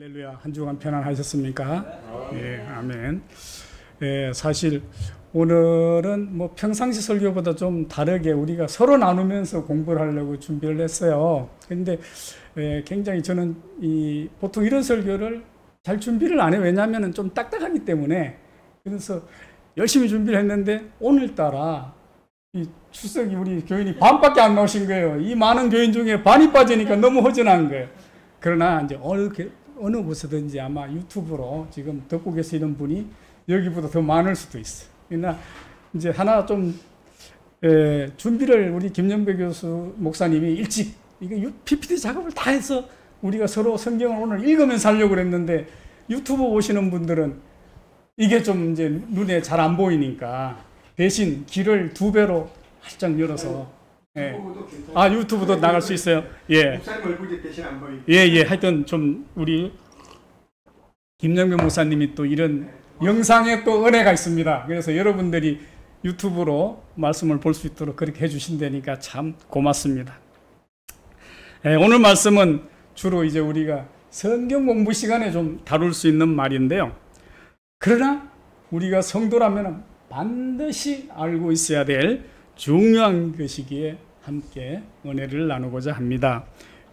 할렐루야. 한 주간 편안하셨습니까? 예, 아멘. 예, 사실 오늘은 뭐 평상시 설교보다 좀 다르게 우리가 서로 나누면서 공부를 하려고 준비를 했어요. 근데 굉장히 저는 보통 이런 설교를 잘 준비를 안 해요. 왜냐하면 좀 딱딱하기 때문에. 그래서 열심히 준비를 했는데 오늘따라 이 출석이 우리 교인이 반밖에 안 나오신 거예요. 이 많은 교인 중에 반이 빠지니까 너무 허전한 거예요. 그러나 이제 어느 곳에든지 아마 유튜브로 지금 듣고 계시는 분이 여기보다 더 많을 수도 있어요. 그러나 이제 하나 좀 준비를 우리 김연배 교수 목사님이 일찍 이거 PPT 작업을 다 해서 우리가 서로 성경을 오늘 읽으면서 하려고 그랬는데 유튜브 보시는 분들은 이게 좀 이제 눈에 잘 안 보이니까 대신 길을 2배로 활짝 열어서 유튜브도 나갈 수 있어요. 예. 목사님 얼굴이 대신 안 보이고. 예. 하여튼 좀 우리 김영명 목사님이 또 이런 영상에 또 은혜가 있습니다. 그래서 여러분들이 유튜브로 말씀을 볼 수 있도록 그렇게 해주신다니까 참 고맙습니다. 오늘 말씀은 주로 이제 우리가 성경 공부 시간에 좀 다룰 수 있는 말인데요. 그러나 우리가 성도라면 반드시 알고 있어야 될 중요한 것이기에 함께 은혜를 나누고자 합니다.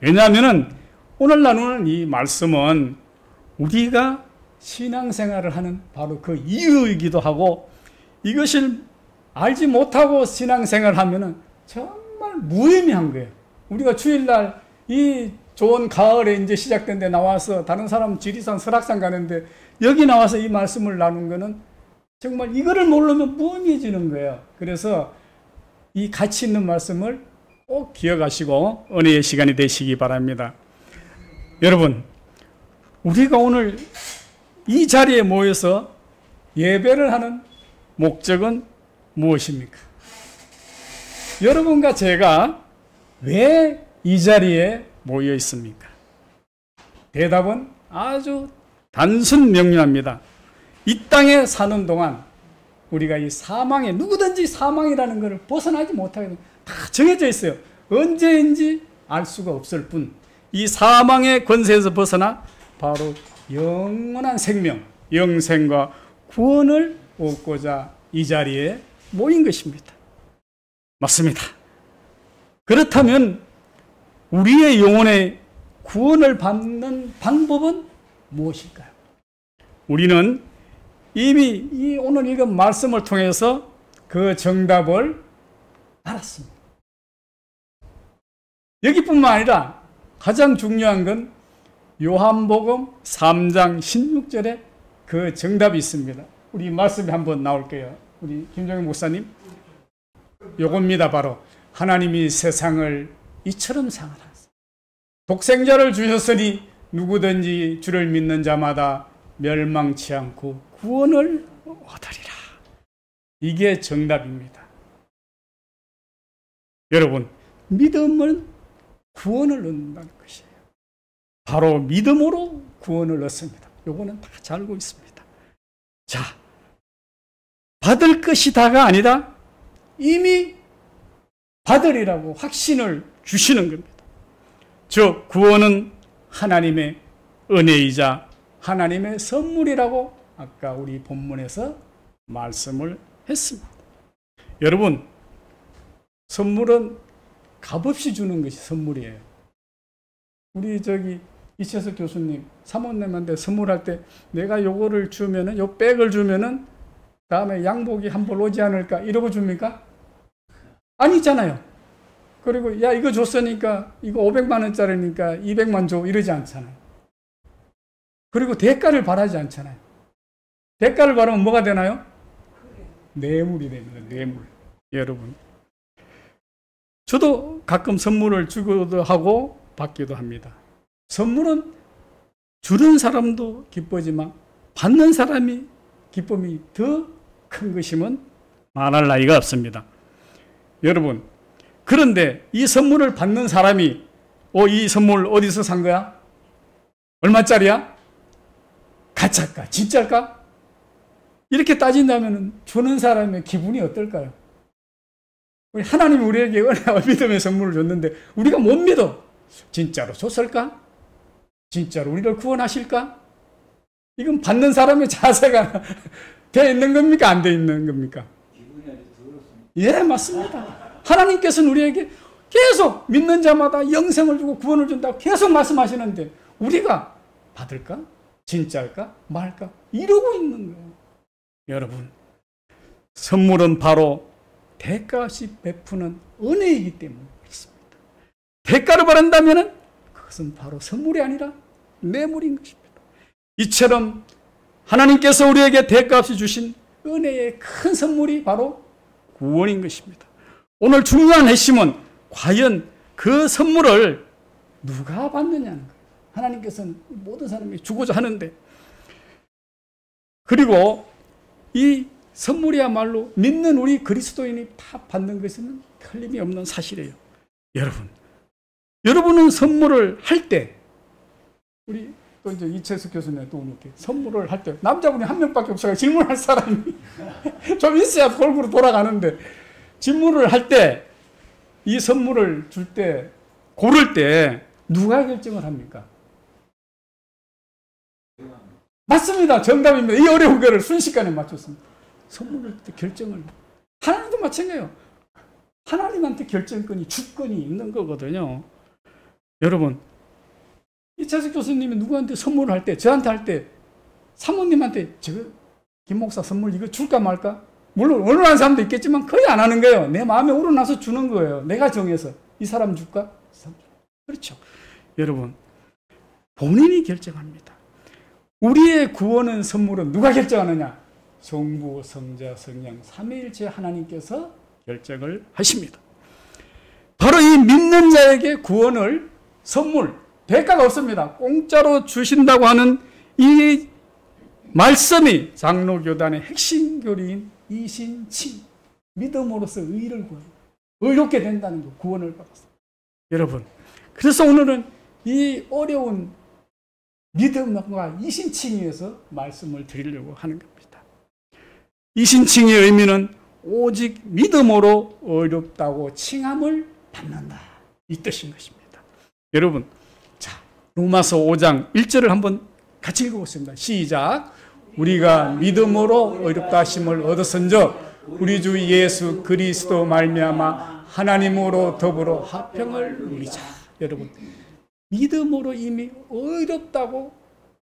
왜냐하면 오늘 나누는 이 말씀은 우리가 신앙생활을 하는 바로 그 이유이기도 하고, 이것을 알지 못하고 신앙생활을 하면 정말 무의미한 거예요. 우리가 주일날 이 좋은 가을에 이제 시작된 데 나와서 다른 사람 지리산 설악산 가는데 여기 나와서 이 말씀을 나눈 거는 정말 이거를 모르면 무의미해지는 거예요. 그래서 이 가치 있는 말씀을 꼭 기억하시고 은혜의 시간이 되시기 바랍니다. 여러분, 우리가 오늘 이 자리에 모여서 예배를 하는 목적은 무엇입니까? 여러분과 제가 왜 이 자리에 모여 있습니까? 대답은 아주 단순 명료합니다. 이 땅에 사는 동안 우리가 이 사망에, 누구든지 사망이라는 것을 벗어나지 못하게 다 정해져 있어요. 언제인지 알 수가 없을 뿐, 이 사망의 권세에서 벗어나 바로 영원한 생명, 영생과 구원을 얻고자 이 자리에 모인 것입니다. 맞습니다. 그렇다면 우리의 영혼의 구원을 받는 방법은 무엇일까요? 우리는 이미 오늘 읽은 말씀을 통해서 그 정답을 알았습니다. 여기뿐만 아니라 가장 중요한 건 요한복음 3장 16절에 그 정답이 있습니다. 우리 말씀이 한번 나올게요. 우리 김정일 목사님. 요겁니다. 바로 하나님이 세상을 이처럼 사랑하사 독생자를 주셨으니 누구든지 주를 믿는 자마다 멸망치 않고 구원을 얻으리라. 이게 정답입니다. 여러분, 믿음은 구원을 얻는다는 것이에요. 바로 믿음으로 구원을 얻습니다. 요거는 다 잘 알고 있습니다. 자, 받을 것이 다가 아니라 이미 받으리라고 확신을 주시는 겁니다. 즉, 구원은 하나님의 은혜이자 하나님의 선물이라고 아까 우리 본문에서 말씀을 했습니다. 여러분, 선물은 값없이 주는 것이 선물이에요. 우리 이채석 교수님, 사모님한테 선물할 때 내가 요거를 주면은, 요 백을 주면은 다음에 양복이 한 벌 오지 않을까 이러고 줍니까? 아니잖아요. 그리고 야, 이거 줬으니까 이거 500만 원짜리니까 200만 줘 이러지 않잖아요. 그리고 대가를 바라지 않잖아요. 대가를 바라면 뭐가 되나요? 뇌물이 됩니다. 뇌물. 여러분, 저도 가끔 선물을 주기도 하고 받기도 합니다. 선물은 주는 사람도 기쁘지만 받는 사람이 기쁨이 더 큰 것이면 말할 나위가 없습니다. 여러분, 그런데 이 선물을 받는 사람이 이 선물 어디서 산 거야? 얼마짜리야? 가짜일까? 진짜일까? 이렇게 따진다면 주는 사람의 기분이 어떨까요? 하나님이 우리에게 은혜와 믿음의 선물을 줬는데 우리가 못 믿어. 진짜로 줬을까? 진짜로 우리를 구원하실까? 이건 받는 사람의 자세가 돼 있는 겁니까? 안 돼 있는 겁니까? 예, 맞습니다. 하나님께서는 우리에게 계속 믿는 자마다 영생을 주고 구원을 준다고 계속 말씀하시는데 우리가 받을까? 진짜일까? 말까? 이러고 있는 거예요. 여러분, 선물은 바로 대가 없이 베푸는 은혜이기 때문에 그렇습니다. 대가를 바란다면 그것은 바로 선물이 아니라 뇌물인 것입니다. 이처럼 하나님께서 우리에게 대가 없이 주신 은혜의 큰 선물이 바로 구원인 것입니다. 오늘 중요한 핵심은 과연 그 선물을 누가 받느냐는 거예요. 하나님께서는 모든 사람에게 주고자 하는데, 그리고 이 선물이야말로 믿는 우리 그리스도인이 다 받는 것은 틀림이 없는 사실이에요. 여러분은 선물을 할 때, 우리 또 이제 이채석 교수님 또 이렇게 선물을 할 때 남자분이 한 명밖에 없어요. 질문할 사람이 좀 있어야 골고루 돌아가는데, 질문을 할 때 이 선물을 줄 때, 고를 때 누가 결정을 합니까? 맞습니다. 정답입니다. 이 어려운 거를 순식간에 맞췄습니다. 선물을 때 결정을. 하나님도 마찬가지예요. 하나님한테 결정권이, 주권이 있는 거거든요. 여러분, 이채석 교수님이 누구한테 선물을 할 때, 저한테 할 때, 사모님한테 김 목사 선물 이거 줄까 말까? 물론 원하는 사람도 있겠지만 거의 안 하는 거예요. 내 마음에 우러나서 주는 거예요. 내가 정해서 이 사람 줄까? 그렇죠. 여러분, 본인이 결정합니다. 우리의 구원은, 선물은 누가 결정하느냐? 성부, 성자, 성령 삼위일체 하나님께서 결정을 하십니다. 바로 이 믿는 자에게 구원을, 선물, 대가가 없습니다. 공짜로 주신다고 하는 이 말씀이 장로교단의 핵심 교리인 이신칭, 믿음으로써 의를 구하는, 의롭게 된다는 거, 구원을 받았습니다. 여러분, 그래서 오늘은 이 어려운 믿음과 이신칭에서 말씀을 드리려고 하는 겁니다. 이신칭의 의미는 오직 믿음으로 의롭다고 칭함을 받는다, 이 뜻인 것입니다. 여러분, 자, 로마서 5장 1절을 한번 같이 읽어보겠습니다. 시작. 우리가 믿음으로 의롭다 하심을 얻었은즉 우리 주 예수 그리스도 말미암아 하나님으로 더불어 화평을 누리자. 여러분, 믿음으로 이미 의롭다고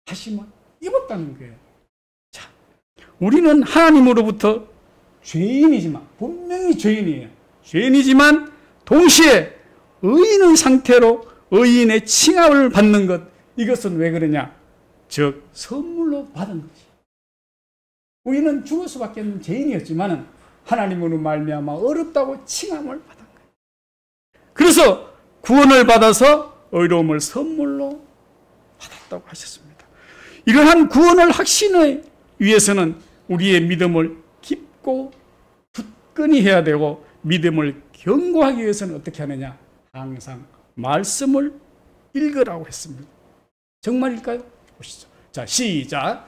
하심을 입었다는 거예요. 자, 우리는 하나님으로부터 죄인이지만, 분명히 죄인이에요. 죄인이지만 동시에 의인의 상태로 의인의 칭함을 받는 것, 이것은 왜 그러냐? 즉 선물로 받은 것이. 우리는 죽을 수밖에 없는 죄인이었지만 하나님으로 말미암아 어렵다고 칭함을 받은 거예요. 그래서 구원을 받아서 의로움을 선물로 받았다고 하셨습니다. 이러한 구원을 확신하기 위해서는 우리의 믿음을 깊고 굳건히 해야 되고, 믿음을 견고하기 위해서는 어떻게 하느냐? 항상 말씀을 읽으라고 했습니다. 정말일까요? 보시죠. 자, 시작.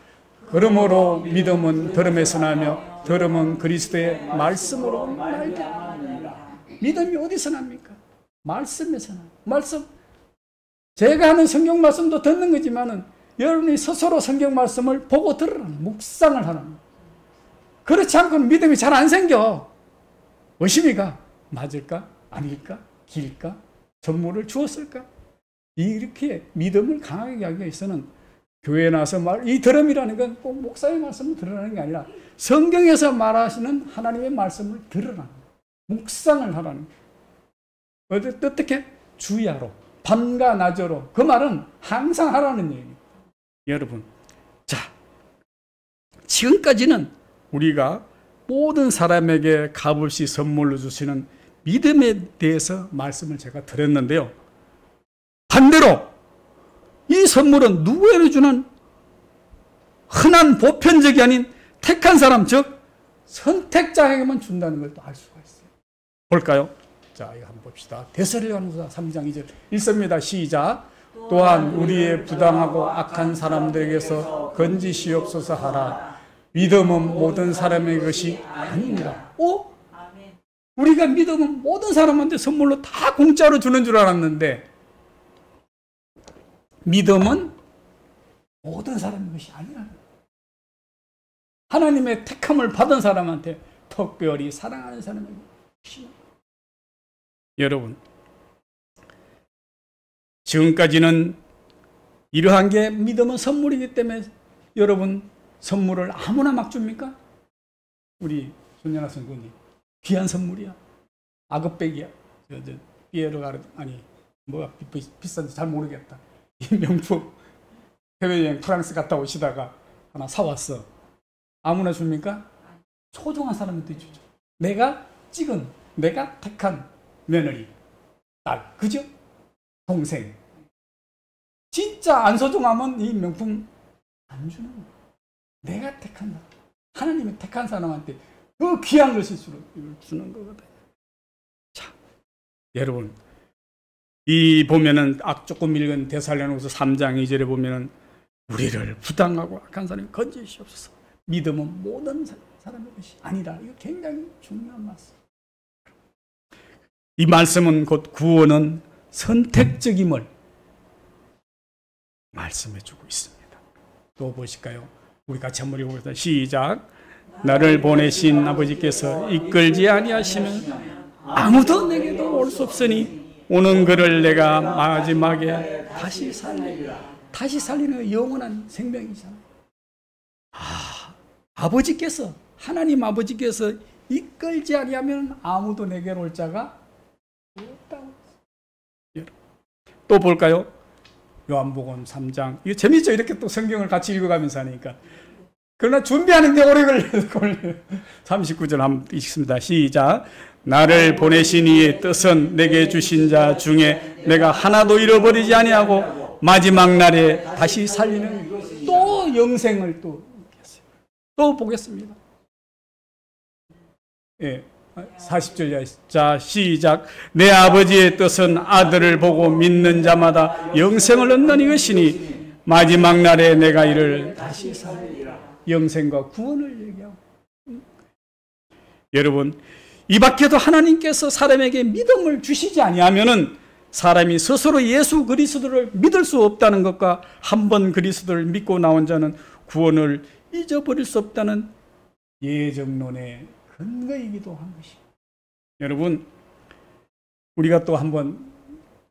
그러므로 믿음은 들음에서 나며 들음은 그리스도의 말씀으로 말미암으리라. 믿음이 어디서 납니까? 말씀에서 납니다. 말씀. 제가 하는 성경 말씀도 듣는 거지만은 여러분이 스스로 성경 말씀을 보고 들으라는, 묵상을 하라는. 그렇지 않고는 믿음이 잘 안 생겨. 의심이 가. 맞을까? 아닐까? 길까? 선물을 주었을까? 이렇게 믿음을 강하게 하기 위해서는 교회에 나서 이 들음이라는 건 꼭 목사의 말씀을 들으라는 게 아니라 성경에서 말하시는 하나님의 말씀을 들으라는 거예요. 묵상을 하라는 거예요. 어떻게? 주야로, 밤과 낮으로. 그 말은 항상 하라는 얘기예요. 여러분, 자, 지금까지는 우리가 모든 사람에게 값없이 선물로 주시는 믿음에 대해서 말씀을 제가 드렸는데요. 반대로 이 선물은 누구에게 주는 흔한 보편적이 아닌 택한 사람, 즉 선택자에게만 준다는 걸 또 알 수가 있어요. 볼까요? 자, 이거 한번 봅시다. 데살로니가서 3장 2절 읽습니다. 시작. 또한 우리의 부당하고 악한 사람들에게서 건지시옵소서 하라. 믿음은 모든 사람의 것이 아닙니다. 우리가 믿음은 모든 사람한테 선물로 다 공짜로 주는 줄 알았는데, 믿음은 받은 사람의 것이 아니라 하나님의 택함을 받은 사람한테 특별히 사랑하는 사람의 것이. 여러분, 지금까지는 이러한 게 믿음은 선물이기 때문에 여러분 선물을 아무나 막 줍니까? 우리 손연아 선생님 귀한 선물이야. 아급백이야. 피에로가 아니 뭐가 비싼지 잘 모르겠다. 이 명품 해외여행 프랑스 갔다 오시다가 하나 사왔어. 아무나 줍니까? 소중한 사람한테 주죠. 내가 찍은, 내가 택한 며느리, 딸, 그죠? 동생. 진짜 안 소중하면 이 명품 안 주는 거야. 내가 택한 사람, 하나님이 택한 사람한테 그 귀한 것을 주는 거거든. 자, 여러분, 이 보면은 조금 읽은 데살로니가서 3장 2절에 보면은 우리를 부당하고 악한 사람이 건지시옵소서. 믿음은 모든 사람의 것이 아니라. 이거 굉장히 중요한 말씀. 이 말씀은 곧 구원은 선택적임을 말씀해주고 있습니다. 또 보실까요? 우리 같이 한번 읽어보겠습니다. 시작. 나를 보내신 아버지께서 이끌지 아니하시면 아무도 내게도 올 수 없으니 오는 그를 내가 마지막에 다시 살리리라. 다시 살리는 영원한 생명이잖아요. 아버지께서, 하나님 아버지께서 이끌지 아니하면 아무도 내게로 올 자가 없다고. 또 볼까요? 요한복음 3장. 이거 재밌죠? 이렇게 또 성경을 같이 읽어가면서 하니까. 그러나 준비하는데 오래 걸려요. 39절 한번 읽습니다. 시작. 나를 보내신 이의 뜻은 내게 주신 자 중에 내가 하나도 잃어버리지 아니하고 마지막 날에 다시 살리는 또 영생을 또 보겠습니다. 예, 40절. 자, 시작. 내 아버지의 뜻은 아들을 보고 믿는 자마다 영생을 얻는 이것이니 마지막 날에 내가 이를 다시 살리리라. 영생과 구원을 얘기하고. 여러분, 이 밖에도 하나님께서 사람에게 믿음을 주시지 아니하면은 사람이 스스로 예수 그리스도를 믿을 수 없다는 것과 한 번 그리스도를 믿고 나온 자는 구원을 잊어버릴 수 없다는 예정론의 근거이기도 한 것입니다. 여러분, 우리가 또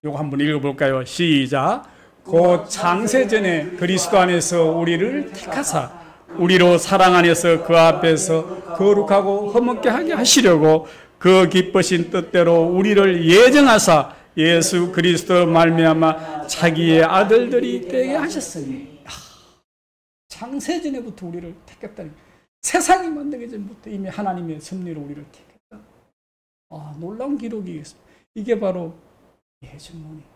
요거 한번 읽어볼까요? 시작. 곧 창세전에 그리스도 안에서 우리를 택하사 우리로 사랑 안에서 그 앞에서 거룩하고 흠없게 하게 하시려고 그 기쁘신 뜻대로 우리를 예정하사 예수 그리스도 말미암아 자기의 아들들이 되게 하셨으니. 창세전에부터 우리를 택했다니. 세상이 만들기 전부터 이미 하나님의 섭리로 우리를 택했다. 놀라운 기록이겠습니다. 이게 바로 예정론이에요.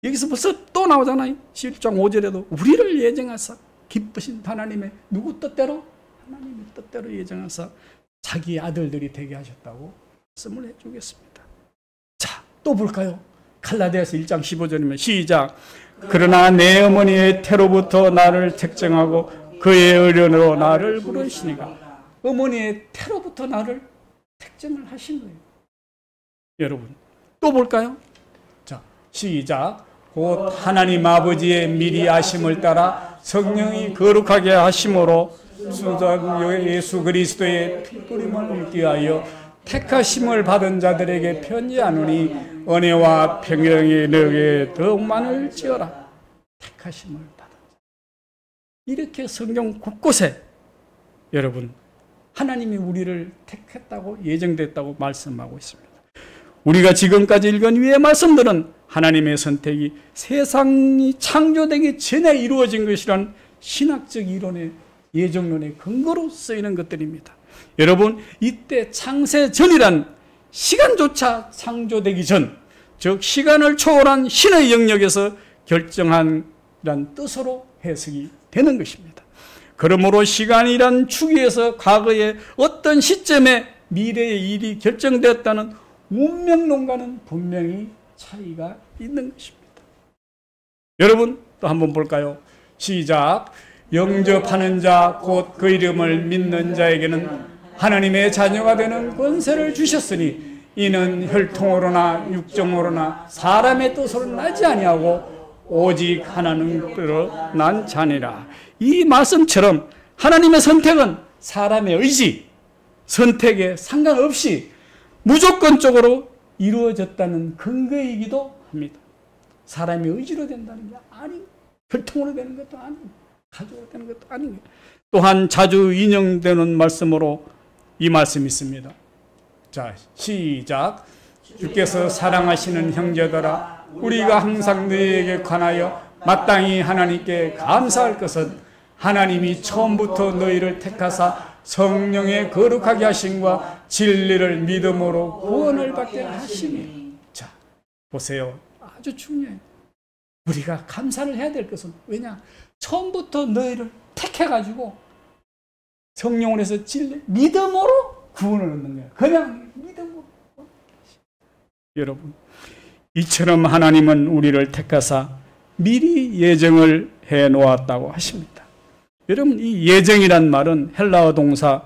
여기서 벌써 또 나오잖아요. 11장 5절에도 우리를 예정하사 기쁘신 하나님의 누구 뜻대로? 하나님의 뜻대로 예정하사 자기 아들들이 되게 하셨다고 말씀을 해주겠습니다. 자, 또 볼까요? 갈라디아서 1장 15절이면 시작. 그러나 내 어머니의 태로부터 나를 택정하고 그의 의련으로 나를 부르시니까. 어머니의 태로부터 나를 택정을 하신 거예요. 여러분, 또 볼까요? 자, 시작. 곧 하나님 아버지의 미리 아심을 따라 성령이 거룩하게 하심으로 수장 예수 그리스도의 피뿌림을 입기 위하여 택하심을 받은 자들에게 편지하노니 은혜와 평강이 너에게 더욱 많을지어라. 택하심을 받은 자. 이렇게 성경 곳곳에 여러분 하나님이 우리를 택했다고 예정됐다고 말씀하고 있습니다. 우리가 지금까지 읽은 위의 말씀들은 하나님의 선택이 세상이 창조되기 전에 이루어진 것이란 신학적 이론의 예정론의 근거로 쓰이는 것들입니다. 여러분, 이때 창세전이란 시간조차 창조되기 전, 즉 시간을 초월한 신의 영역에서 결정한이란 뜻으로 해석이 되는 것입니다. 그러므로 시간이란 축에서 과거의 어떤 시점에 미래의 일이 결정되었다는 운명론과는 분명히 차이가 있는 것입니다. 여러분, 또 한번 볼까요? 시작. 영접하는 자, 곧 그 이름을 믿는 자에게는 하나님의 자녀가 되는 권세를 주셨으니 이는 혈통으로나 육정으로나 사람의 뜻으로 나지 아니하고 오직 하나님께로 난 자니라. 이 말씀처럼 하나님의 선택은 사람의 의지, 선택에 상관없이 무조건적으로 이루어졌다는 근거이기도 합니다. 사람의 의지로 된다는 게 아니고, 혈통으로 되는 것도 아니고, 가족으로 되는 것도 아니고. 또한 자주 인용되는 말씀으로 이 말씀이 있습니다. 자, 시작. 주께서 사랑하시는 형제들아, 우리가 항상 너희에게 관하여 마땅히 하나님께 감사할 것은 하나님이 처음부터 너희를 택하사 성령의 거룩하게 하심과 진리를 믿음으로 구원을 받게 하시니. 자, 보세요. 아주 중요해요. 우리가 감사를 해야 될 것은, 왜냐? 처음부터 너희를 택해가지고 성령을 해서 진리, 믿음으로 구원을 얻는 거예요. 그냥 믿음으로. 여러분, 이처럼 하나님은 우리를 택하사 미리 예정을 해 놓았다고 하십니다. 여러분, 이 예정이란 말은 헬라어 동사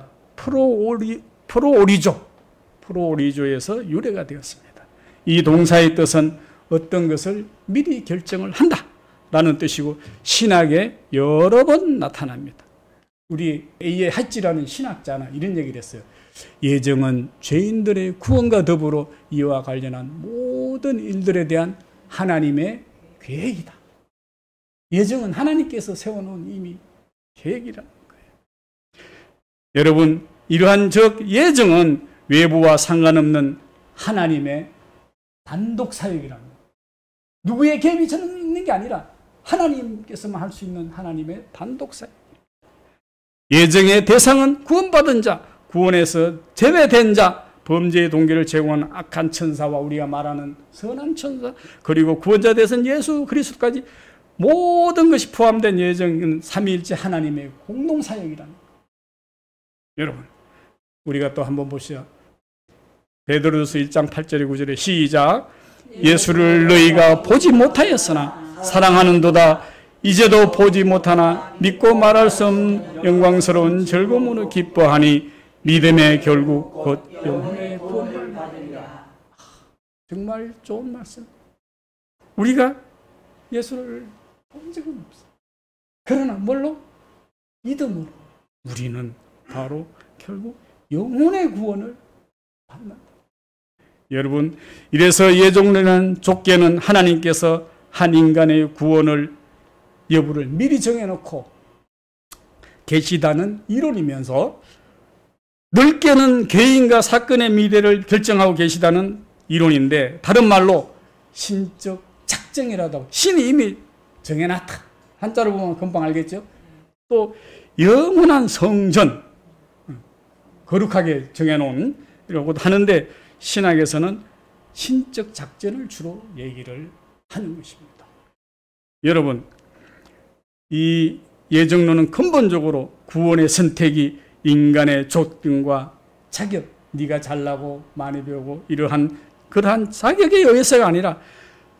프로오리조에서 유래가 되었습니다. 이 동사의 뜻은 어떤 것을 미리 결정을 한다라는 뜻이고, 신학에 여러 번 나타납니다. 우리 A.A. 하찌라는 신학자는 이런 얘기를 했어요. 예정은 죄인들의 구원과 더불어 이와 관련한 모든 일들에 대한 하나님의 계획이다. 예정은 하나님께서 세워놓은 이미 계획이라는 거예요. 여러분, 이러한 예정은 외부와 상관없는 하나님의 단독 사역이라는 거예요. 누구의 개입이 저는 있는 게 아니라 하나님께서만 할 수 있는 하나님의 단독 사역. 예정의 대상은 구원받은 자, 구원에서 제외된 자, 범죄의 동기를 제공하는 악한 천사와 우리가 말하는 선한 천사, 그리고 구원자 되신 예수 그리스도까지 모든 것이 포함된 예정은 삼위일체 하나님의 공동사역이라는 거예요. 여러분, 우리가 또 한번 보시죠. 베드로전서 1장 8절에 9절에 시작. 예수를 너희가 보지 못하였으나 사랑하는도다. 이제도 보지 못하나 믿고 말할 수 없는 영광스러운 즐거움으로 기뻐하니 믿음의 결국 곧 영혼의 구원을 받으리라. 정말 좋은 말씀. 우리가 예수를 본 적은 없어요. 그러나 뭘로? 믿음으로 우리는 바로 결국 영혼의 구원을 받는다. 여러분, 이래서 예정론이라는 족계는 하나님께서 한 인간의 구원을 여부를 미리 정해놓고 계시다는 이론이면서, 넓게는 개인과 사건의 미래를 결정하고 계시다는 이론인데, 다른 말로 신적 작정이라도 신이 이미 정해놨다. 한자로 보면 금방 알겠죠? 또 영원한 성전, 거룩하게 정해놓은 이라고 하는데, 신학에서는 신적 작전을 주로 얘기를 하는 것입니다. 여러분, 이 예정론은 근본적으로 구원의 선택이 인간의 조건과 자격, 네가 잘나고 많이 배우고 이러한 그러한 자격에 의해서가 아니라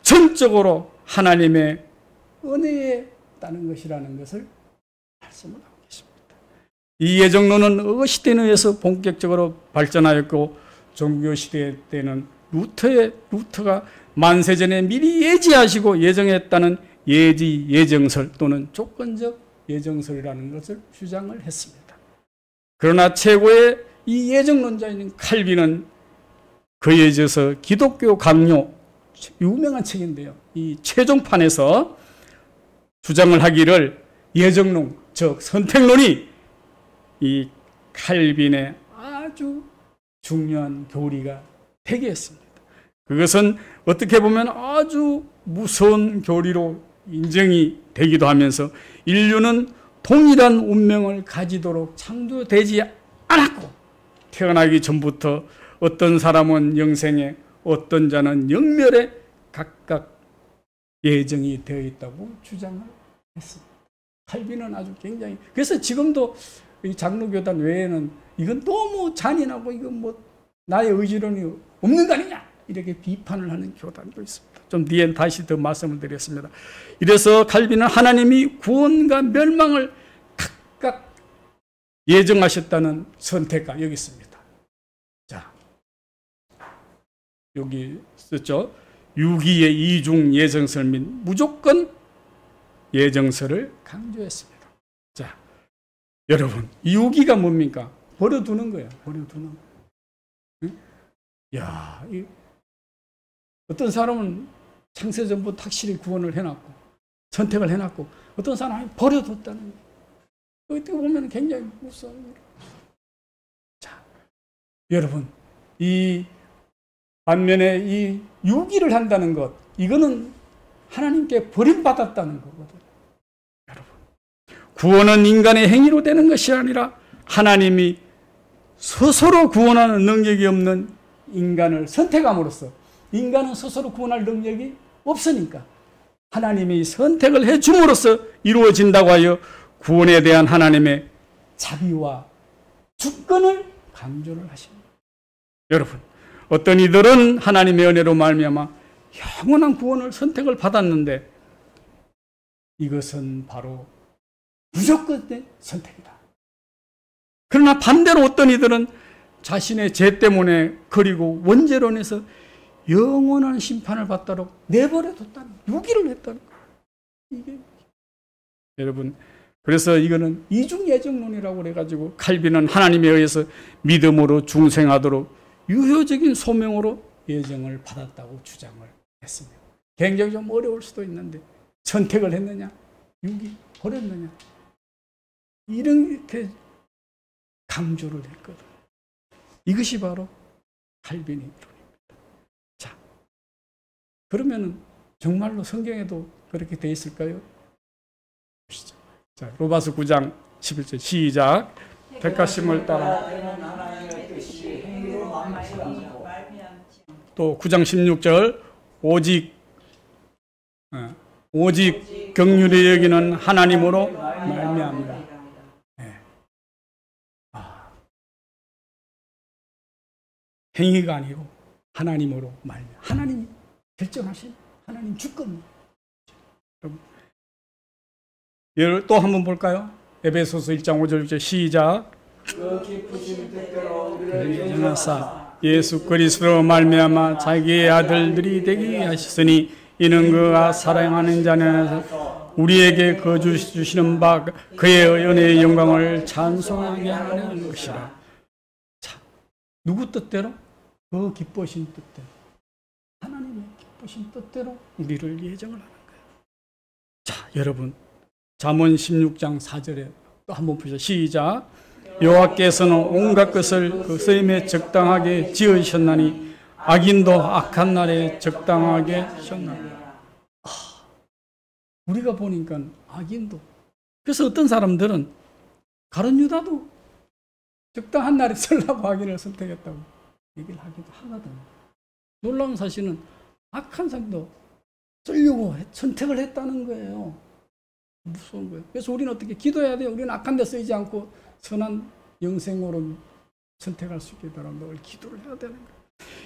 전적으로 하나님의 은혜에 따른 것이라는 것을 말씀을 하고 계십니다. 이 예정론은 어시대에 의해서 본격적으로 발전하였고, 종교시대 때는 루터가 만세전에 미리 예지하시고 예정했다는 예정설 또는 조건적 예정설이라는 것을 주장을 했습니다. 그러나 최고의 이 예정론자인 칼빈은 그에 있어서 기독교 강요, 유명한 책인데요, 이 최종판에서 주장을 하기를 예정론, 즉 선택론이 이 칼빈의 아주 중요한 교리가 되게 했습니다. 그것은 어떻게 보면 아주 무서운 교리로 인정이 되기도 하면서, 인류는 동일한 운명을 가지도록 창조되지 않았고, 태어나기 전부터 어떤 사람은 영생에, 어떤 자는 영멸에 각각 예정이 되어 있다고 주장을 했습니다. 칼빈은 아주 굉장히, 그래서 지금도 이 장로교단 외에는 이건 너무 잔인하고 이건 뭐 나의 의지론이 없는 거 아니냐, 이렇게 비판을 하는 교단도 있습니다. 좀 뒤에 다시 더 말씀을 드렸습니다. 이래서 칼빈은 하나님이 구원과 멸망을 각각 예정하셨다는 선택과 여기 있습니다. 자, 여기 썼죠. 유기의 이중 예정설 및 무조건 예정서를 강조했습니다. 자, 여러분, 유기가 뭡니까? 버려두는 거예요. 버려두는 거. 응? 야, 어떤 사람은 창세전부터 확실히 구원을 해놨고 선택을 해놨고 어떤 사람이 버려뒀다는 거예요. 어떻게 보면 굉장히 무서운 일. 자, 여러분, 이 반면에 이 유기를 한다는 것, 이거는 하나님께 버림받았다는 거거든요. 여러분, 구원은 인간의 행위로 되는 것이 아니라 하나님이 스스로 구원하는 능력이 없는 인간을 선택함으로써, 인간은 스스로 구원할 능력이 없으니까 하나님이 선택을 해줌으로써 이루어진다고 하여 구원에 대한 하나님의 자비와 주권을 강조를 하십니다. 여러분, 어떤 이들은 하나님의 은혜로 말미암아 영원한 구원을 선택을 받았는데 이것은 바로 무조건의 선택이다. 그러나 반대로 어떤 이들은 자신의 죄 때문에 그리고 원죄론에서 영원한 심판을 받도록 내버려뒀다는, 유기를 했다는 거예요. 이게 여러분, 그래서 이거는 이중예정론이라고 그래가지고 칼빈은 하나님에 의해서 믿음으로 중생하도록 유효적인 소명으로 예정을 받았다고 주장을 했습니다. 굉장히 좀 어려울 수도 있는데 선택을 했느냐, 유기 버렸느냐, 이렇게 강조를 했거든요. 이것이 바로 칼빈의 이론입니다. 자, 그러면은 정말로 성경에도 그렇게 돼 있을까요? 보시죠. 자, 로마서 9장 11절 시작. 택하심을 따라 또 9장 16절 오직 긍휼히 여기는 하나님으로 말미암으라. 네. 행위가 아니고 하나님으로 말미암아. 하나님 결정하신 하나님 주권. 또 한번 볼까요? 에베소서 1장 5절 6절 시작. 그 기쁘신 뜻대로 우리를 하사 예수 그리스도로 말미암아 자기의 아들들이 되게 하셨으니 이는 그가 사랑하는 자 안에서 우리에게 거주 주시는 바 그의 은혜의 영광을 찬송하게 하는 것이라. 자, 누구 뜻대로? 그 기쁘신 뜻대로, 하나님의 기쁘신 뜻대로 우리를 예정을 하는 거예요. 자, 여러분, 잠언 16장 4절에 또 한번 보시죠. 시작. 여호와께서는 온갖 것을 그 쓰임에 적당하게 지으셨나니 악인도 악한 날에 적당하게 하셨나니. 우리가 보니까 악인도, 그래서 어떤 사람들은 가룟 유다도 적당한 날에 쓰려고 악인을 선택했다고 얘기를 하기도 하거든요. 놀라운 사실은 악한 사람도 쓰려고 선택을 했다는 거예요. 무서운 거예요. 그래서 우리는 어떻게 기도해야 돼요? 우리는 악한 데 쓰이지 않고 선한 영생으로 선택할 수 있게 바랍니다. 기도를 해야 되는 거예요.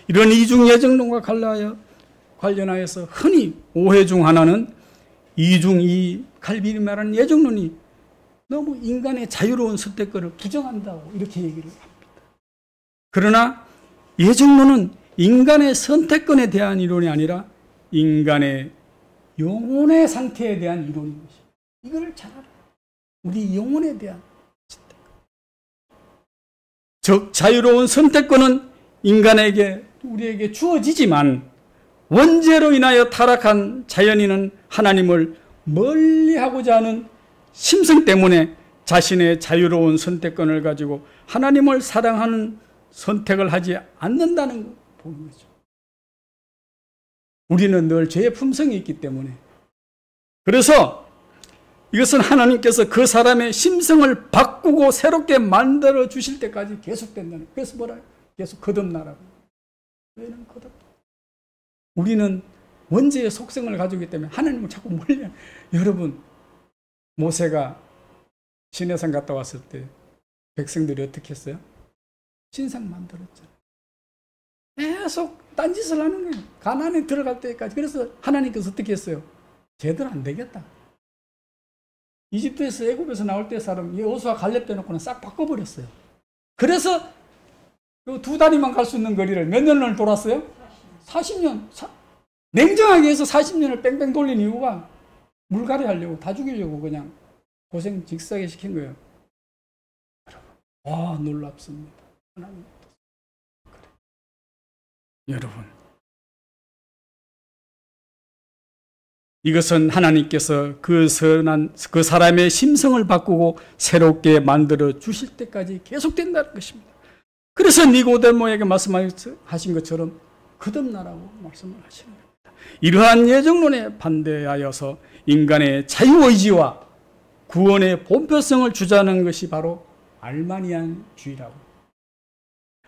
이런 이중 예정론과 관련하여서 흔히 오해 중 하나는 이 칼빈이 말하는 예정론이 너무 인간의 자유로운 선택권을 부정한다고 이렇게 얘기를 합니다. 그러나 예정론은 인간의 선택권에 대한 이론이 아니라 인간의 영혼의 상태에 대한 이론인 것입니다. 이거를 잘 알아요. 우리 영혼에 대한 선택권. 즉 자유로운 선택권은 우리에게 주어지지만 원죄로 인하여 타락한 자연인은 하나님을 멀리하고자 하는 심성 때문에 자신의 자유로운 선택권을 가지고 하나님을 사랑하는 선택을 하지 않는다는 걸 보는 거죠. 우리는 늘 죄의 품성이 있기 때문에, 그래서 이것은 하나님께서 그 사람의 심성을 바꾸고 새롭게 만들어 주실 때까지 계속된다는 거예요. 그래서 뭐라? 계속 거듭나라고. 왜는 거듭나? 우리는 원죄의 속성을 가지고 있기 때문에 하나님을 자꾸 멀리. 여러분, 모세가 시내산 갔다 왔을 때 백성들이 어떻게 했어요? 신상 만들었잖아요. 계속 딴짓을 하는 거예요. 가나안에 들어갈 때까지. 그래서 하나님께서 어떻게 했어요? 제대로 안 되겠다. 이집트에서 애굽에서 나올 때 사람 여호수아 갈렙 빼놓고는 싹 바꿔버렸어요. 그래서 두 다리만 갈 수 있는 거리를 몇 년을 돌았어요? 40년. 냉정하게 해서 40년을 뺑뺑 돌린 이유가 물갈이 하려고 다 죽이려고 그냥 고생 직사게 시킨 거예요. 와, 놀랍습니다. 하나님. 여러분, 이것은 하나님께서 그 선한 그 사람의 심성을 바꾸고 새롭게 만들어 주실 때까지 계속된다는 것입니다. 그래서 니고데모에게 말씀하신 것처럼 거듭나라고 말씀을 하시는 겁니다. 이러한 예정론에 반대하여서 인간의 자유의지와 구원의 본표성을 주장하는 것이 바로 알마니안주의라고.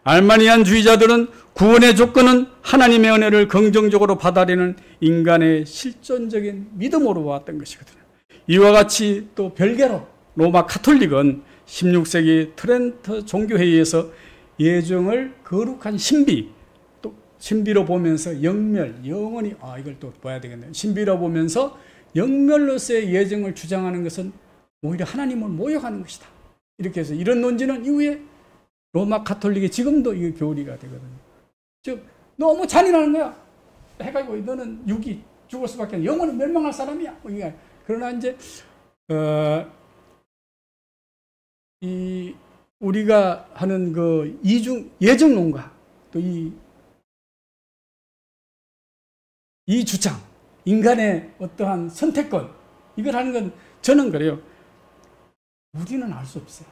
알마니안주의자들은 구원의 조건은 하나님의 은혜를 긍정적으로 받아들이는 인간의 실존적인 믿음으로 보았던 것이거든요. 이와 같이 또 별개로 로마 카톨릭은 16세기 트렌트 종교회의에서 예정을 거룩한 신비, 또 신비로 보면서 영멸, 영원히 이걸 또 봐야 되겠네요. 신비로 보면서 영멸로서의 예정을 주장하는 것은 오히려 하나님을 모욕하는 것이다. 이렇게 해서 이런 논지는 이후에 로마 카톨릭이 지금도 이게 교리가 되거든요. 즉 너무 잔인한 거야. 해가지고 너는 육이 죽을 수밖에 없는 영원히 멸망할 사람이야. 그러나 이제 이 우리가 하는 그 예정론과 또 이 주장, 인간의 어떠한 선택권, 이걸 하는 건 저는 그래요. 우리는 알 수 없어요.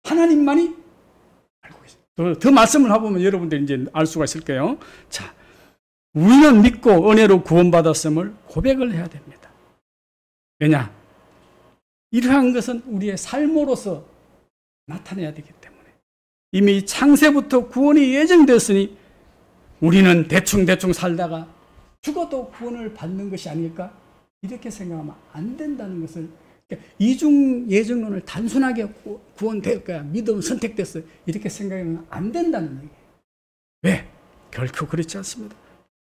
하나님만이 알고 있어요. 더 말씀을 해보면 여러분들이 이제 알 수가 있을 거예요. 자, 우리는 믿고 은혜로 구원받았음을 고백을 해야 됩니다. 왜냐? 이러한 것은 우리의 삶으로서 나타내야 되기 때문에 이미 창세부터 구원이 예정되었으니 우리는 대충 살다가 죽어도 구원을 받는 것이 아닐까? 이렇게 생각하면 안 된다는 것을, 그러니까 이중 예정론을 단순하게 구원될 거야, 믿음 선택됐어, 이렇게 생각하면 안 된다는 얘기예요. 왜? 결코 그렇지 않습니다.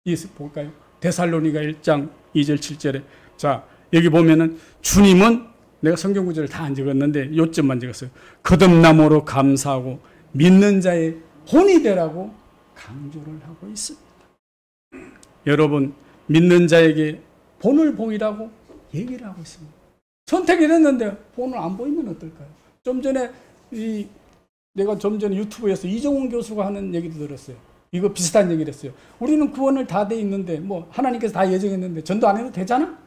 이에서 볼까요? 데살로니가 1장 2절 7절에 자, 여기 보면은 주님은, 내가 성경 구절을 다 안 적었는데 요점만 적었어요. 거듭남으로 감사하고 믿는 자의 본이 되라고 강조를 하고 있습니다. 여러분, 믿는 자에게 본을 보이라고 얘기를 하고 있습니다. 선택이 됐는데 본을 안 보이면 어떨까요? 좀 전에 내가 좀 전에 유튜브에서 이종훈 교수가 하는 얘기도 들었어요. 이거 비슷한 얘기를 했어요. 우리는 구원을 다 돼 있는데 뭐 하나님께서 다 예정했는데 전도 안 해도 되잖아?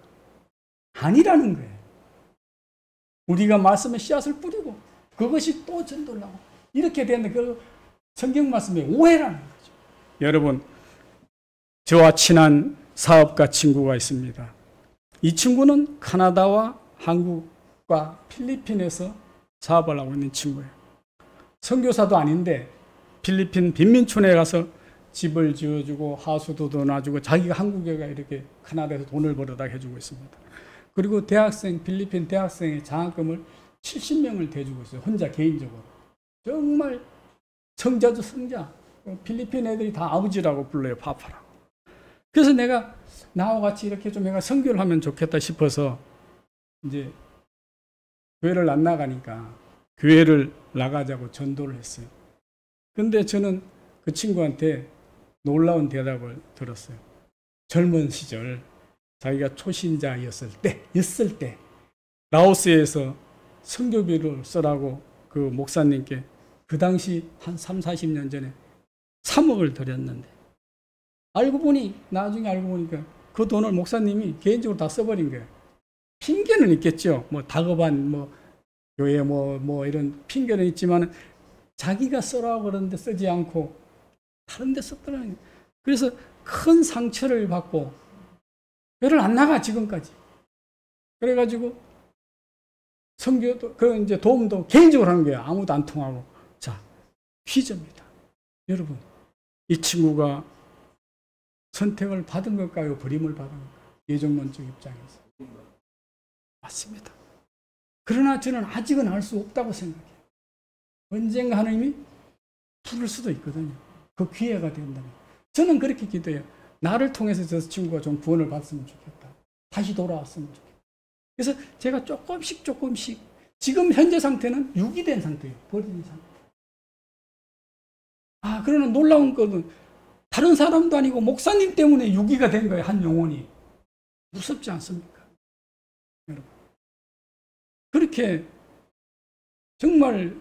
아니라는 거예요. 우리가 말씀의 씨앗을 뿌리고 그것이 또 전도를 하고 이렇게 되는데 그 성경 말씀의 오해라는 거죠. 여러분, 저와 친한 사업가 친구가 있습니다. 이 친구는 카나다와 한국과 필리핀에서 사업을 하고 있는 친구예요. 선교사도 아닌데 필리핀 빈민촌에 가서 집을 지어주고 하수도도 놔주고 자기가 한국에 가 이렇게 카나다에서 돈을 벌어다 해주고 있습니다. 그리고 필리핀 대학생의 장학금을 70명을 대주고 있어요. 혼자 개인적으로. 정말 성자죠, 성자. 필리핀 애들이 다 아버지라고 불러요, 파파라고. 그래서 내가 나와 같이 이렇게 좀 내가 선교를 하면 좋겠다 싶어서 이제 교회를 안 나가니까 교회를 나가자고 전도를 했어요. 근데 저는 그 친구한테 놀라운 대답을 들었어요. 젊은 시절 자기가 초신자였을 때 라오스에서 선교비를 쓰라고 그 목사님께 그 당시 한 3, 40년 전에 3억을 드렸는데 나중에 알고 보니까 그 돈을 목사님이 개인적으로 다 써버린 거예요. 핑계는 있겠죠. 뭐 다급한 교회 이런 핑계는 있지만 자기가 쓰라고 그러는데 쓰지 않고 다른 데 썼더라는 거예요. 그래서 큰 상처를 받고 교회를 안 나가 지금까지. 그래가지고 선교도 이제 도움도 개인적으로 하는 거예요. 아무도 안 통하고. 자, 퀴즈입니다. 여러분, 이 친구가 선택을 받은 걸까요? 버림을 받은 걸까요? 예정론적 입장에서. 맞습니다. 그러나 저는 아직은 알 수 없다고 생각해요. 언젠가 하나님이 부를 수도 있거든요. 그 기회가 된다면. 저는 그렇게 기도해요. 나를 통해서 저 친구가 좀 구원을 받았으면 좋겠다. 다시 돌아왔으면 좋겠다. 그래서 제가 조금씩 지금 현재 상태는 유기된 상태예요. 버린 상태. 그러나 놀라운 것은 다른 사람도 아니고 목사님 때문에 유기가 된 거예요. 한 영혼이. 무섭지 않습니까? 여러분. 그렇게 정말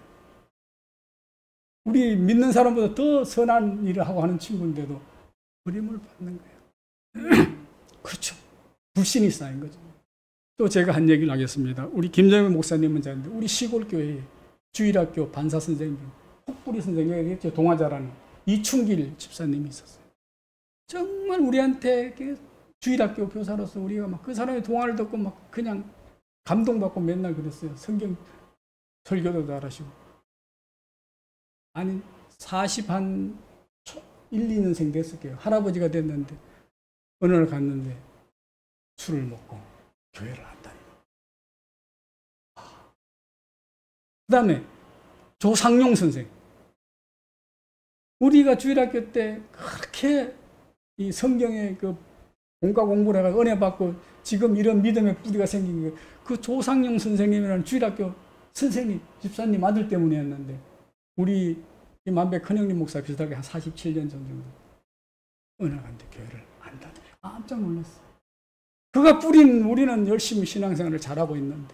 우리 믿는 사람보다 더 선한 일을 하고 하는 친구인데도 버림을 받는 거예요. 그렇죠. 불신이 쌓인 거죠. 또 제가 한 얘기를 하겠습니다. 우리 김정일 목사님은 자는데 우리 시골 교회에 주일학교 반사 선생님, 혹부리 선생님이 동화자라는 이춘길 집사님이 있었어요. 정말 우리한테 주일학교 교사로서 우리가 막 그 사람의 동화를 듣고 막 그냥 감동받고 맨날 그랬어요. 성경 설교도 잘하시고. 아니 40한 1, 2년생 됐을 거예요. 할아버지가 됐는데 어느 날 갔는데 술을 먹고 교회를 한다니. 그 다음에 조상용 선생. 우리가 주일학교 때 그렇게 이 성경의 그 공과 공부를 해서 은혜 받고 지금 이런 믿음의 뿌리가 생긴 게 그 조상용 선생님이라는 주일학교 선생님, 집사님 아들 때문이었는데 우리 이 만배 큰형님 목사 비슷하게 한 47년 정도 은혜 받는데 교회를 안다니. 깜짝 놀랐어요. 그가 뿌린 우리는 열심히 신앙생활을 잘하고 있는데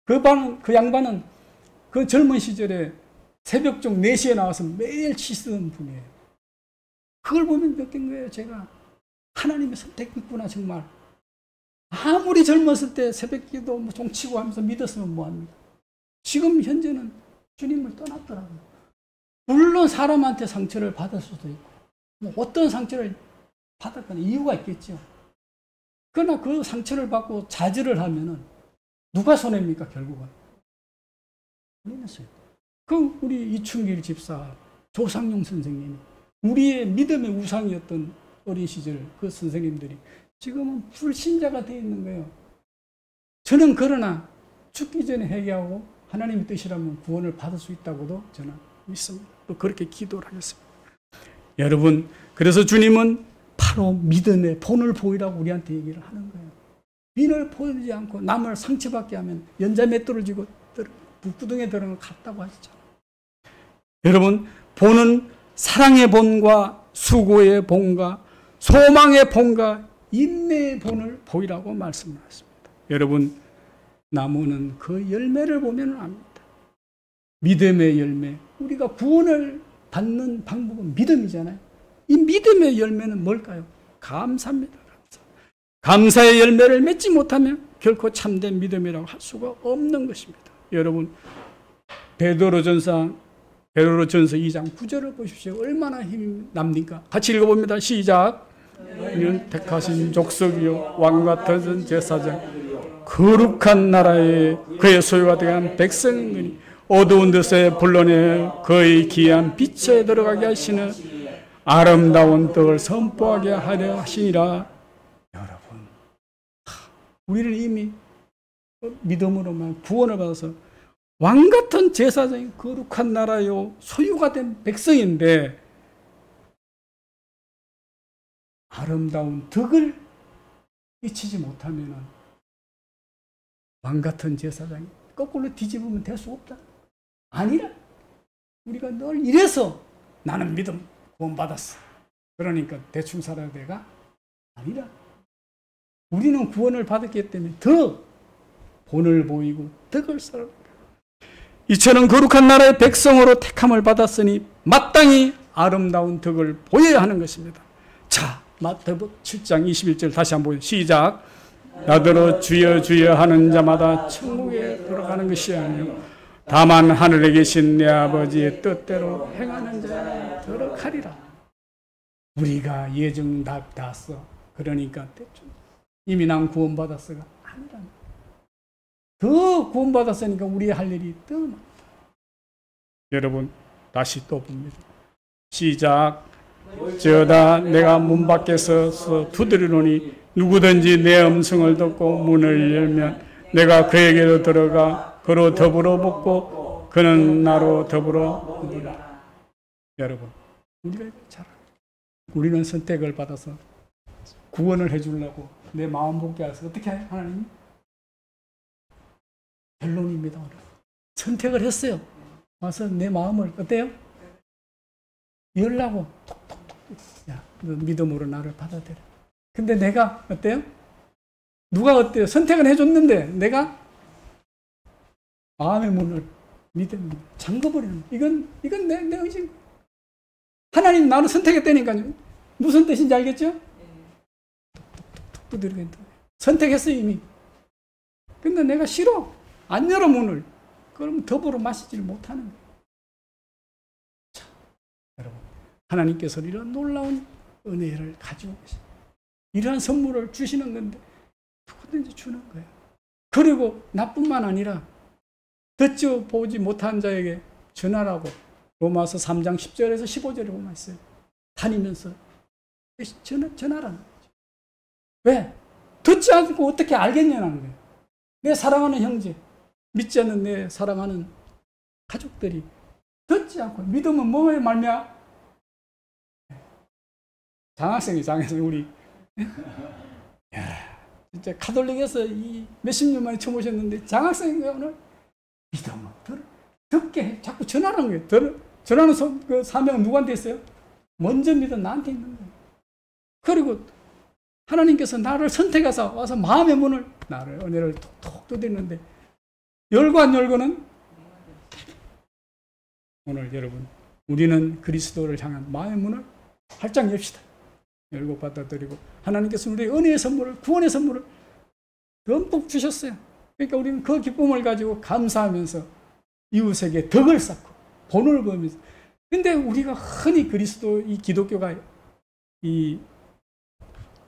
그 양반은 그 젊은 시절에 새벽종 4시에 나와서 매일 치쓰던 분이에요. 그걸 보면 느낀 거예요. 제가 하나님의 선택이 있구나 정말. 아무리 젊었을 때 새벽기도 뭐 종치고 하면서 믿었으면 뭐합니까? 지금 현재는 주님을 떠났더라고요. 물론 사람한테 상처를 받을 수도 있고 뭐 어떤 상처를 받았거나 이유가 있겠죠. 그러나 그 상처를 받고 자질을 하면은 누가 손해입니까 결국은? 그 우리 이춘길 집사, 조상용 선생님이 우리의 믿음의 우상이었던 어린 시절 그 선생님들이 지금은 불신자가 되어 있는 거예요. 저는 그러나 죽기 전에 회개하고 하나님의 뜻이라면 구원을 받을 수 있다고도 저는 믿습니다. 또 그렇게 기도를 하겠습니다. 여러분, 그래서 주님은 바로 믿음의 본을 보이라고 우리한테 얘기를 하는 거예요. 민을 보이지 않고 남을 상처받게 하면 연자맷돌을 쥐고 불구덩이에 들어가는 것 같다고 하시잖아요. 여러분, 본은 사랑의 본과 수고의 본과 소망의 본과 인내의 본을 보이라고 말씀하셨습니다. 여러분, 나무는 그 열매를 보면 압니다. 믿음의 열매, 우리가 구원을 받는 방법은 믿음이잖아요. 이 믿음의 열매는 뭘까요? 감사입니다. 감사의 열매를 맺지 못하면 결코 참된 믿음이라고 할 수가 없는 것입니다. 여러분, 베드로전서 2장 9절을 보십시오. 얼마나 힘이 납니까? 같이 읽어봅니다. 시작. 이는 택하신 족속이요 왕 같은 제사장 거룩한 나라에 그의 소유가 되는 백성이니 어두운 데서 불러내 그의 귀한 빛에 들어가게 하시는 아름다운 떡을 선포하게 하려 하시니라. 여러분, 우리는 이미 믿음으로만 구원을 받아서 왕같은 제사장이 거룩한 나라요 소유가 된 백성인데 아름다운 덕을 잊히지 못하면 왕같은 제사장이 거꾸로 뒤집으면 될 수 없다. 아니라 우리가 늘 이래서 나는 믿음 구원받았어. 그러니까 대충 살아야 돼가 아니라 우리는 구원을 받았기 때문에 더 본을 보이고 덕을 쌓을 이처럼 거룩한 나라의 백성으로 택함을 받았으니 마땅히 아름다운 덕을 보여야 하는 것입니다. 자, 마태복음 7장 21절 다시 한번 보세요. 시작. 나더러 주여 주여 하는 자마다 천국에 들어가는 것이 아니요 다만 하늘에 계신 내 아버지의 뜻대로 행하는 자에 들어가리라. 우리가 예정 다 써. 그러니까 대충 이미 난 구원받았어가 아니라 더 구원받았으니까 우리의 할 일이 더 많다. 여러분, 다시 또 봅니다. 시작. 저다 내가 문 밖에 서서 두드리노니 누구든지 내 음성을 듣고 문을 열면 내가 그에게로 들어가 그로 더불어 먹고 그는 나로 더불어 먹으리라. 여러분, 우리가 잘 우리는 선택을 받아서 구원을 해주려고 내 마음 먹게 해서 어떻게 해요? 하나님? 결론입니다. 선택을 했어요. 와서 내 마음을 어때요? 열라고 톡톡톡. 야, 너 믿음으로 나를 받아들여. 근데 내가 어때요? 누가 어때요? 선택은 해줬는데 내가 마음의 문을 믿음 잠궈버리는 이건 내 의심. 하나님 나는 선택했다니까요. 무슨 뜻인지 알겠죠? 툭툭툭툭 두드리겠다. 선택했어요 이미. 근데 내가 싫어. 안 열어 문을. 그럼 더불어 마시지를 못하는 거예요. 자, 여러분 하나님께서는 이런 놀라운 은혜를 가지고 계십니다. 이러한 선물을 주시는 건데 누구든지 주는 거예요. 그리고 나뿐만 아니라 듣지 보지 못한 자에게 전하라고 로마서 3장 10절에서 15절에 보면 있어요. 다니면서 전하라는 거죠. 왜? 듣지 않고 어떻게 알겠냐는 거예요. 내 사랑하는 형제, 믿지 않는 내 사랑하는 가족들이 듣지 않고 믿으면 뭐에 말미암아? 장학생이 우리 야, 진짜 가톨릭에서 이 몇십 년 만에 처음 오셨는데 장학생이 오늘 믿으면 듣게 해. 자꾸 전하라는 거예요. 전하는 그 사명은 누구한테 있어요? 먼저 믿어 나한테 있는 거예요. 그리고 하나님께서 나를 선택해서 와서 마음의 문을 나를 은혜를 톡톡 두드리는데 열고 안 열고는 오늘 여러분 우리는 그리스도를 향한 마음의 문을 활짝 엽시다. 열고 받아들이고 하나님께서 우리의 은혜의 선물을 구원의 선물을 듬뿍 주셨어요. 그러니까 우리는 그 기쁨을 가지고 감사하면서 이웃에게 덕을 쌓고 본을 보면서 근데 우리가 흔히 그리스도 이 기독교가 이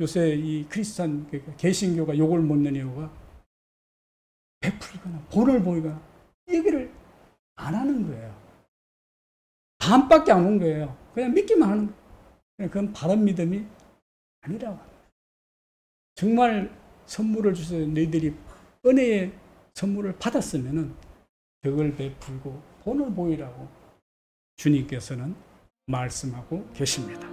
요새 이 크리스찬 개신교가 욕을 먹는 이유가 베풀거나 본을 보이거나 얘기를 안 하는 거예요. 반밖에 안 온 거예요. 그냥 믿기만 하는 거예요. 그건 바른 믿음이 아니라고 합니다. 정말 선물을 주셔서 너희들이 은혜의 선물을 받았으면은 덕을 베풀고 본을 보이라고 주님께서는 말씀하고 계십니다.